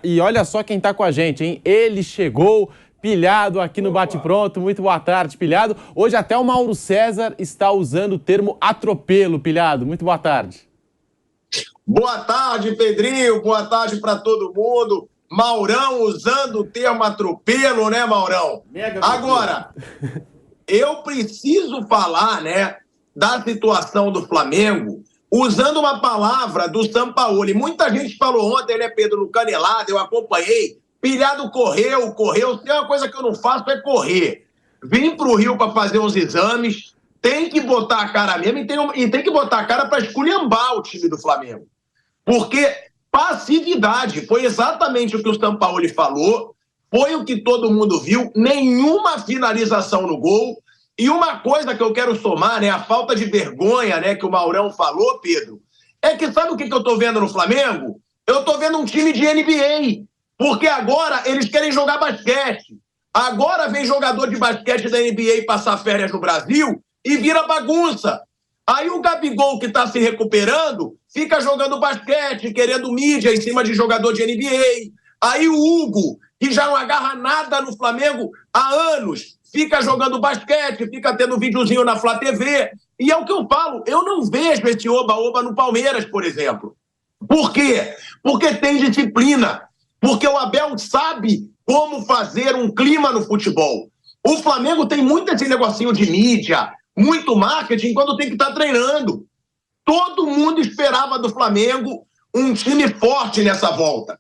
E olha só quem tá com a gente, hein? Ele chegou, Pilhado, aqui no Bate Pronto. Muito boa tarde, Pilhado. Hoje até o Mauro César está usando o termo atropelo, Pilhado. Muito boa tarde. Boa tarde, Pedrinho. Boa tarde para todo mundo. Maurão usando o termo atropelo, né, Maurão? Agora, eu preciso falar, né, da situação do Flamengo usando uma palavra do Sampaoli. Muita gente falou ontem, né, Pedro, no Canelada, eu acompanhei. Pilhado correu. Tem uma coisa que eu não faço é correr. Vim para o Rio para fazer uns exames, tem que botar a cara mesmo e tem que botar a cara para esculhambar o time do Flamengo. Porque passividade, foi exatamente o que o Sampaoli falou, foi o que todo mundo viu, nenhuma finalização no gol. E uma coisa que eu quero somar, né, a falta de vergonha, né, que o Maurão falou, Pedro, é que sabe o que eu tô vendo no Flamengo? Eu tô vendo um time de NBA, porque agora eles querem jogar basquete. Agora vem jogador de basquete da NBA passar férias no Brasil e vira bagunça. Aí o Gabigol, que está se recuperando, fica jogando basquete, querendo mídia em cima de jogador de NBA. Aí o Hugo, que já não agarra nada no Flamengo há anos, fica jogando basquete, fica tendo videozinho na Flá TV. E é o que eu falo, eu não vejo esse oba-oba no Palmeiras, por exemplo. Por quê? Porque tem disciplina. Porque o Abel sabe como fazer um clima no futebol. O Flamengo tem muito esse negocinho de mídia, muito marketing, quando tem que estar treinando. Todo mundo esperava do Flamengo um time forte nessa volta.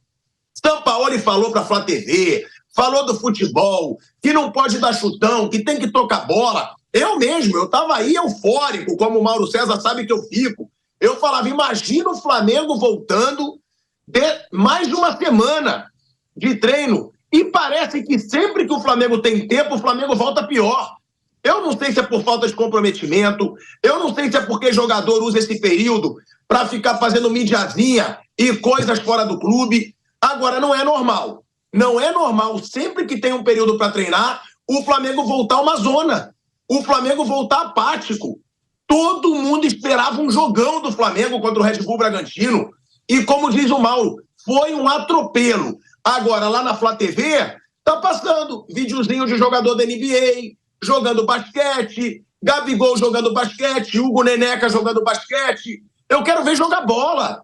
Sampaoli falou para a Flá TV, falou do futebol, que não pode dar chutão, que tem que tocar bola. Eu estava aí eufórico, como o Mauro César sabe que eu fico. Eu falava, imagina o Flamengo voltando de mais de uma semana de treino. E parece que sempre que o Flamengo tem tempo, o Flamengo volta pior. Eu não sei se é por falta de comprometimento, eu não sei se é porque jogador usa esse período para ficar fazendo mídiazinha e coisas fora do clube. Agora, não é normal. Não é normal, sempre que tem um período para treinar, o Flamengo voltar uma zona. O Flamengo voltar apático. Todo mundo esperava um jogão do Flamengo contra o Red Bull Bragantino. E como diz o Mauro, foi um atropelo. Agora, lá na Flá TV, tá passando videozinho de jogador da NBA, jogando basquete, Gabigol jogando basquete, Hugo Neneca jogando basquete. Eu quero ver jogar bola.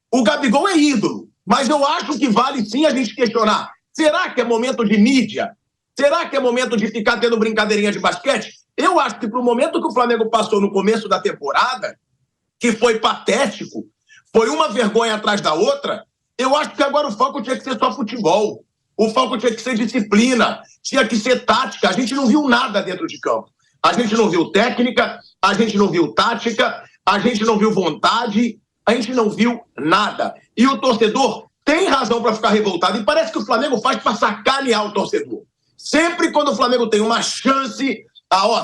O Gabigol é ídolo, mas eu acho que vale sim a gente questionar. Será que é momento de mídia? Será que é momento de ficar tendo brincadeirinha de basquete? Eu acho que pro momento que o Flamengo passou no começo da temporada, que foi patético, foi uma vergonha atrás da outra, eu acho que agora o foco tinha que ser só futebol. O foco tinha que ser disciplina, tinha que ser tática. A gente não viu nada dentro de campo. A gente não viu técnica, a gente não viu tática, a gente não viu vontade, a gente não viu nada. E o torcedor tem razão para ficar revoltado. E parece que o Flamengo faz para sacanear o torcedor. Sempre quando o Flamengo tem uma chance,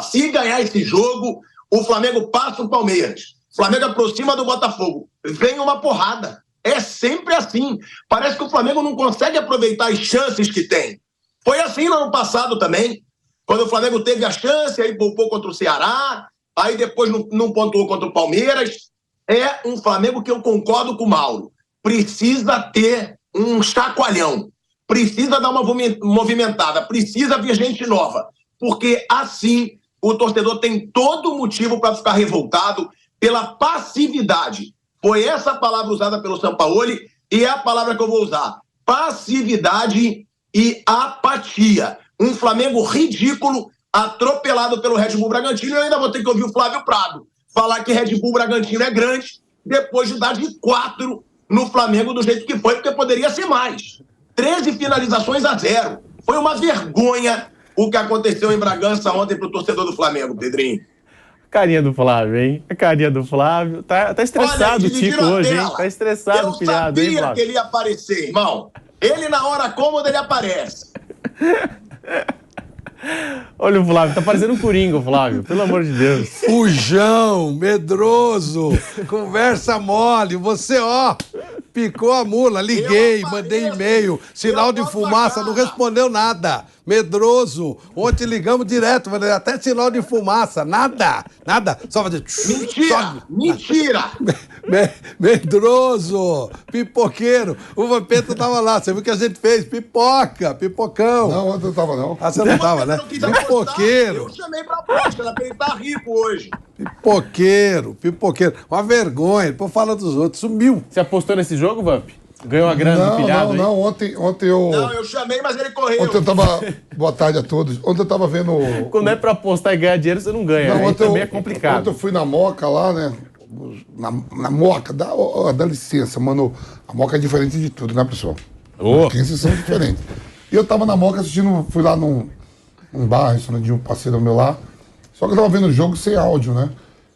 se ganhar esse jogo, o Flamengo passa o Palmeiras. O Flamengo aproxima do Botafogo. Vem uma porrada. É sempre assim. Parece que o Flamengo não consegue aproveitar as chances que tem. Foi assim no ano passado também, quando o Flamengo teve a chance, aí poupou contra o Ceará, aí depois não pontuou contra o Palmeiras. É um Flamengo que eu concordo com o Mauro. Precisa ter um chacoalhão. Precisa dar uma movimentada. Precisa vir gente nova. Porque assim o torcedor tem todo motivo para ficar revoltado pela passividade. Foi essa a palavra usada pelo Sampaoli e é a palavra que eu vou usar. Passividade e apatia. Um Flamengo ridículo, atropelado pelo Red Bull Bragantino. E eu ainda vou ter que ouvir o Flávio Prado falar que Red Bull Bragantino é grande, depois de dar de 4 no Flamengo do jeito que foi, porque poderia ser mais. 13 finalizações a 0. Foi uma vergonha o que aconteceu em Bragança ontem para o torcedor do Flamengo, Pedrinho. Carinha do Flávio, hein? A carinha do Flávio. Tá estressado o Tico hoje, hein? Tá estressado o Pilhado, hein, Flávio? Eu sabia que ele ia aparecer, irmão. Ele, na hora cômoda, ele aparece. Olha o Flávio, tá parecendo um coringa, o Flávio. Pelo amor de Deus. Fujão, medroso, conversa mole. Você, Picou a mula, liguei, mandei e-mail, sinal de fumaça, não respondeu nada. Medroso. Ontem ligamos direto, até sinal de fumaça, nada. Só fazer... Mentira! Medroso, pipoqueiro. O Vampeta tava lá, você viu o que a gente fez? Pipocão. Não, ontem eu tava não. Ah, você não tava, né? Pipoqueiro. Eu chamei pra aposta, ela ele tá rico hoje. Pipoqueiro. Uma vergonha, depois fala dos outros, sumiu. Você apostou nesse jogo, Vamp? Ganhou a grana do pilhado? Não, ontem eu... Não, eu chamei, mas ele correu. Ontem eu tava... Boa tarde a todos. Ontem eu tava vendo... Quando é pra apostar e ganhar dinheiro, você não ganha. Não, também é complicado. Ontem eu fui na Moca lá, né? Na Moca, dá licença, mano. A Moca é diferente de tudo, né, pessoal? Os 15 são diferentes. E eu tava na Moca assistindo, fui lá num bar, restaurante de um parceiro meu lá. Só que eu tava vendo o jogo sem áudio, né?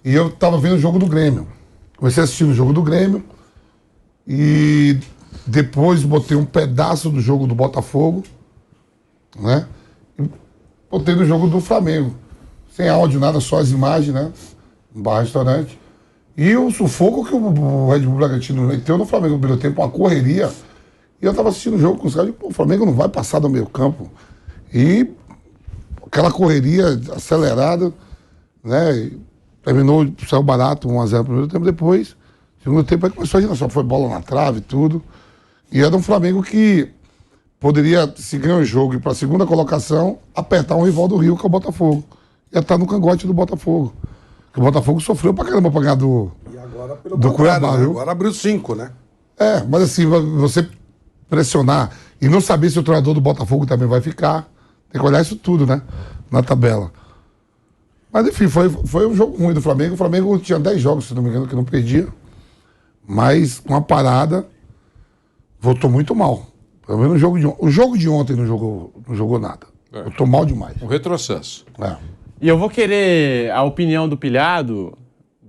E eu tava vendo o jogo do Grêmio. Comecei a assistir o jogo do Grêmio. E depois botei um pedaço do jogo do Botafogo, né? E botei no jogo do Flamengo. Sem áudio, nada, só as imagens, né? Um bar, restaurante. E o sufoco que o Red Bull Bragantino meteu no Flamengo no primeiro tempo, uma correria. E eu tava assistindo o jogo com os caras e, pô, o Flamengo não vai passar do meio campo. E aquela correria acelerada, né? E terminou, saiu barato, 1-0 no primeiro tempo, depois, segundo tempo, aí começou a gente, só foi bola na trave e tudo. E era um Flamengo que poderia, se ganhar o jogo e para a segunda colocação, apertar um rival do Rio, que é o Botafogo. Ia estar no cangote do Botafogo. Porque o Botafogo sofreu pra caramba pra ganhar do Cuiabá, viu? Agora abriu 5, né? É, mas assim, você pressionar e não saber se o treinador do Botafogo também vai ficar, tem que olhar isso tudo, né? Na tabela. Mas enfim, foi um jogo ruim do Flamengo. O Flamengo tinha 10 jogos, se não me engano, que não perdia. Mas com a parada, voltou muito mal. Pelo menos o jogo de ontem não jogou nada. Voltou mal demais. Um retrocesso. É. E eu vou querer a opinião do pilhado,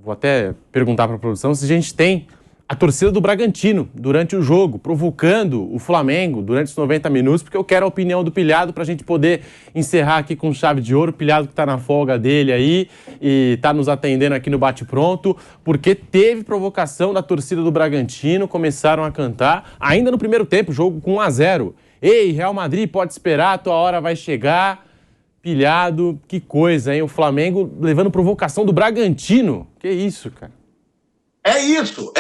vou até perguntar para a produção, se a gente tem a torcida do Bragantino durante o jogo, provocando o Flamengo durante os 90 minutos, porque eu quero a opinião do pilhado para a gente poder encerrar aqui com chave de ouro. O pilhado que está na folga dele aí e está nos atendendo aqui no Bate Pronto, porque teve provocação da torcida do Bragantino, começaram a cantar, ainda no primeiro tempo, jogo com 1-0. Ei, Real Madrid, pode esperar, tua hora vai chegar. Pilhado, que coisa, hein? O Flamengo levando provocação do Bragantino. Que isso, cara? É isso.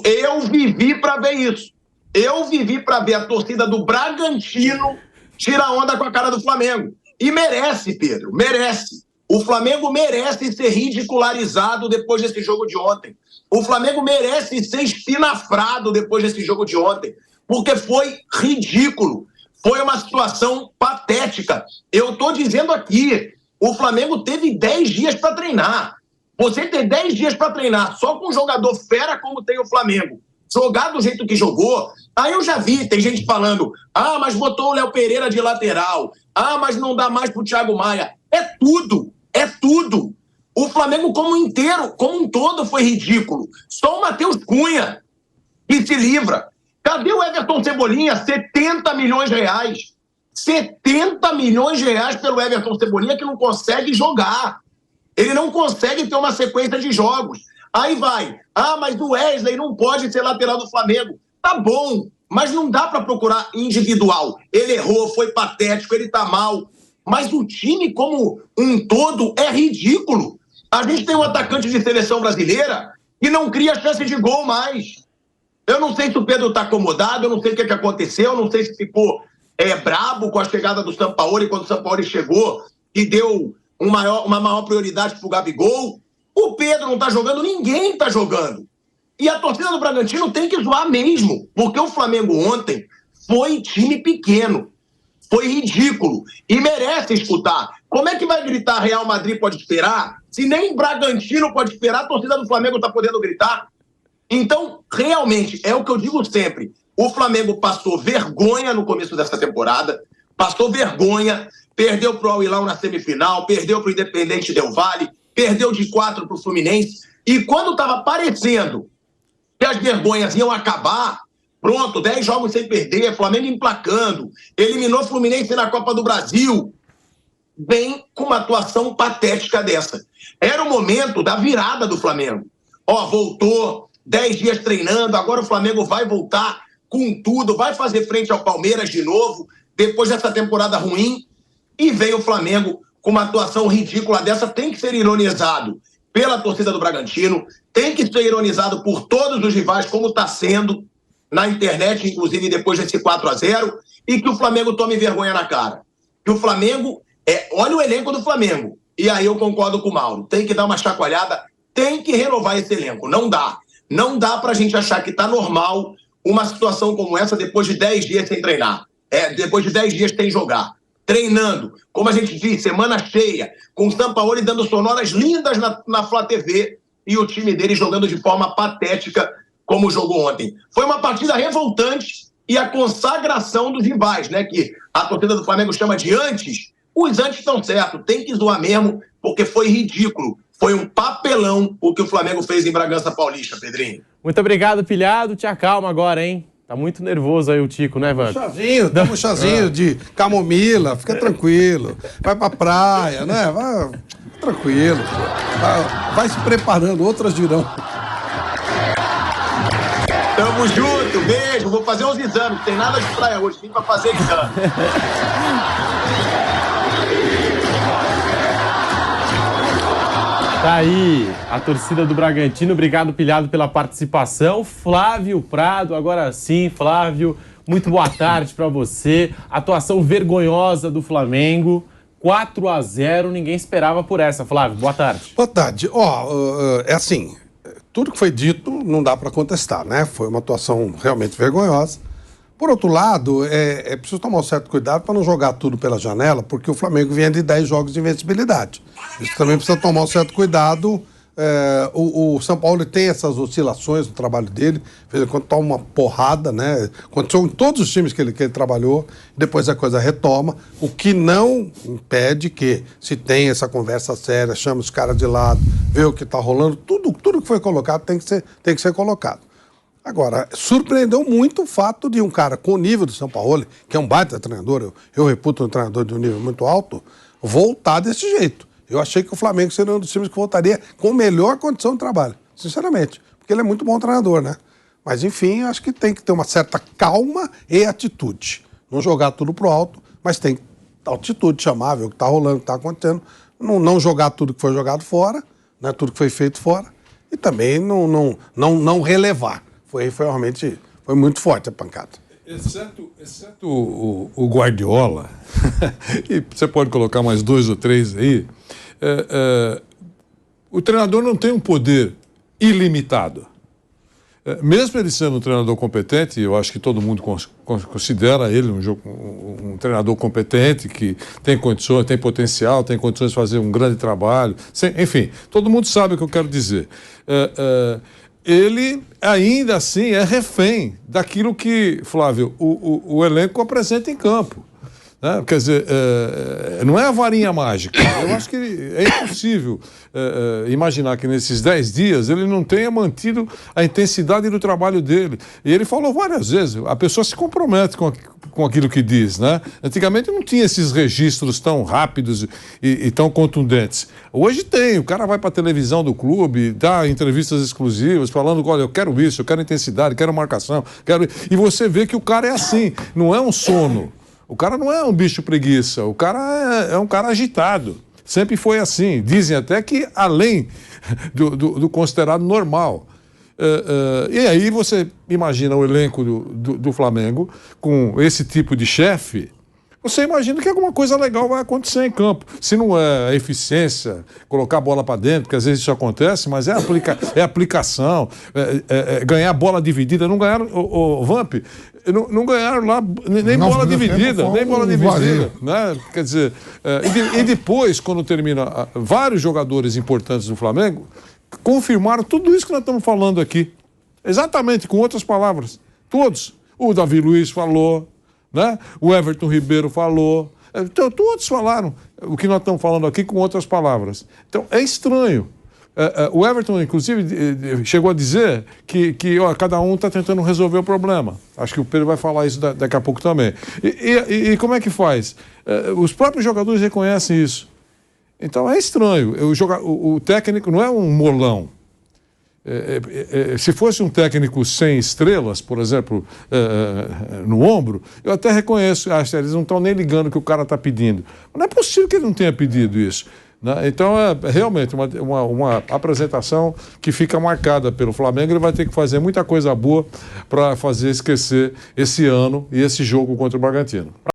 Eu vivi pra ver isso. Eu vivi pra ver a torcida do Bragantino tirar onda com a cara do Flamengo. E merece, Pedro, merece. O Flamengo merece ser ridicularizado depois desse jogo de ontem. O Flamengo merece ser espinafrado depois desse jogo de ontem. Porque foi ridículo. Foi uma situação patética. Eu estou dizendo aqui, o Flamengo teve 10 dias para treinar. Você ter 10 dias para treinar só com um jogador fera como tem o Flamengo, jogar do jeito que jogou, aí eu já vi, tem gente falando, mas botou o Léo Pereira de lateral, mas não dá mais pro Thiago Maia. É tudo. O Flamengo como um todo foi ridículo. Só o Matheus Cunha que se livra. Cadê o Everton Cebolinha? 70 milhões de reais. 70 milhões de reais pelo Everton Cebolinha que não consegue jogar. Ele não consegue ter uma sequência de jogos. Aí vai. Mas o Wesley não pode ser lateral do Flamengo. Tá bom, mas não dá para procurar individual. Ele errou, foi patético, ele tá mal. Mas o time como um todo é ridículo. A gente tem um atacante de seleção brasileira que não cria chance de gol mais. Eu não sei se o Pedro está acomodado, eu não sei o que aconteceu, eu não sei se ficou brabo com a chegada do Sampaoli, quando o Sampaoli chegou e deu uma maior prioridade para o Gabigol. O Pedro não está jogando, ninguém está jogando. E a torcida do Bragantino tem que zoar mesmo, porque o Flamengo ontem foi time pequeno, foi ridículo e merece escutar. Como é que vai gritar Real Madrid pode esperar, se nem Bragantino pode esperar, a torcida do Flamengo está podendo gritar? Então, realmente, é o que eu digo sempre. O Flamengo passou vergonha no começo dessa temporada, passou vergonha, perdeu para o Al Hilal na semifinal, perdeu para o Independente Del Valle, perdeu de 4 para o Fluminense, e quando estava parecendo que as vergonhas iam acabar, pronto, 10 jogos sem perder, Flamengo emplacando, eliminou o Fluminense na Copa do Brasil, vem com uma atuação patética dessa. Era o momento da virada do Flamengo. Voltou 10 dias treinando, agora o Flamengo vai voltar com tudo, vai fazer frente ao Palmeiras de novo, depois dessa temporada ruim, e vem o Flamengo com uma atuação ridícula dessa, tem que ser ironizado pela torcida do Bragantino, tem que ser ironizado por todos os rivais, como está sendo na internet, inclusive depois desse 4-0, e que o Flamengo tome vergonha na cara. Que o Flamengo, olha o elenco do Flamengo, e aí eu concordo com o Mauro, tem que dar uma chacoalhada, tem que renovar esse elenco, não dá pra gente achar que tá normal uma situação como essa depois de 10 dias sem treinar, depois de 10 dias sem jogar, treinando, como a gente diz, semana cheia, com o Sampaoli dando sonoras lindas na Flá TV e o time dele jogando de forma patética como jogou ontem. Foi uma partida revoltante e a consagração dos rivais, né, que a torcida do Flamengo chama de antes. Os antes estão certos, tem que zoar mesmo, porque foi ridículo. Foi um papelão o que o Flamengo fez em Bragança Paulista, Pedrinho. Muito obrigado, pilhado. Te acalma agora, hein? Tá muito nervoso aí o Tico, né, Vamp? Dá um chazinho de camomila, fica tranquilo. Vai pra praia, né? Vai tranquilo. Vai se preparando, outras virão. Tamo junto, beijo. Vou fazer uns exames, não tem nada de praia hoje, vim pra fazer exame. Tá aí a torcida do Bragantino. Obrigado, pilhado, pela participação. Flávio Prado, agora sim, Flávio, muito boa tarde pra você. Atuação vergonhosa do Flamengo, 4-0, ninguém esperava por essa. Flávio, boa tarde. Boa tarde. É assim, tudo que foi dito não dá pra contestar, né? Foi uma atuação realmente vergonhosa. Por outro lado, é preciso tomar um certo cuidado para não jogar tudo pela janela, porque o Flamengo vinha de 10 jogos de invencibilidade. Isso também precisa tomar um certo cuidado. O São Paulo tem essas oscilações no trabalho dele, de vez em quando toma uma porrada, né? Aconteceu em todos os times que ele trabalhou, depois a coisa retoma, o que não impede que, se tem essa conversa séria, chama os caras de lado, vê o que está rolando, tudo que foi colocado tem que ser colocado. Agora, surpreendeu muito o fato de um cara com o nível do São Paulo, que é um baita treinador, eu reputo um treinador de um nível muito alto, voltar desse jeito. Eu achei que o Flamengo seria um dos times que voltaria com melhor condição de trabalho, sinceramente, porque ele é muito bom treinador, né? Mas, enfim, acho que tem que ter uma certa calma e atitude. Não jogar tudo pro alto, mas tem atitude, chamar, ver o que está rolando, o que está acontecendo. Não jogar tudo que foi jogado fora, né? Tudo que foi feito fora, e também não relevar. Foi realmente muito forte a pancada. Exceto o Guardiola, e você pode colocar mais 2 ou 3 aí, o treinador não tem um poder ilimitado. Mesmo ele sendo um treinador competente, eu acho que todo mundo considera ele um treinador competente, que tem condições, tem potencial, tem condições de fazer um grande trabalho. Enfim, todo mundo sabe o que eu quero dizer. Ele ainda assim é refém daquilo que, Flávio, o elenco apresenta em campo. Né? Quer dizer, não é a varinha mágica. Eu acho que é impossível imaginar que nesses 10 dias ele não tenha mantido a intensidade do trabalho dele. E ele falou várias vezes, a pessoa se compromete com aquilo que diz, né? Antigamente não tinha esses registros tão rápidos e tão contundentes. Hoje tem, o cara vai para a televisão do clube, dá entrevistas exclusivas, falando, olha, eu quero isso, eu quero intensidade, quero marcação, e você vê que o cara é assim, não é um sono. O cara não é um bicho preguiça, o cara é um cara agitado. Sempre foi assim. Dizem até que além do considerado normal. E aí você imagina o elenco do Flamengo com esse tipo de chefe, você imagina que alguma coisa legal vai acontecer em campo. Se não é a eficiência, colocar a bola para dentro, porque às vezes isso acontece, mas é aplicação, ganhar bola dividida. Não ganharam, o Vamp, não ganharam lá nem bola dividida, né? Quer dizer, e depois, quando termina, vários jogadores importantes do Flamengo confirmaram tudo isso que nós estamos falando aqui. Exatamente, com outras palavras. Todos. O Davi Luiz falou, né? O Everton Ribeiro falou. Então, todos falaram o que nós estamos falando aqui com outras palavras. Então, é estranho. O Everton, inclusive, chegou a dizer que cada um está tentando resolver o problema. Acho que o Pedro vai falar isso daqui a pouco também. E como é que faz? Os próprios jogadores reconhecem isso. Então é estranho. O técnico não é um molão. Se fosse um técnico sem estrelas, por exemplo, no ombro, eu até reconheço, eles não estão nem ligando o que o cara está pedindo. Mas não é possível que ele não tenha pedido isso. Né? Então, é realmente uma apresentação que fica marcada pelo Flamengo. Ele vai ter que fazer muita coisa boa para fazer esquecer esse ano e esse jogo contra o Bragantino.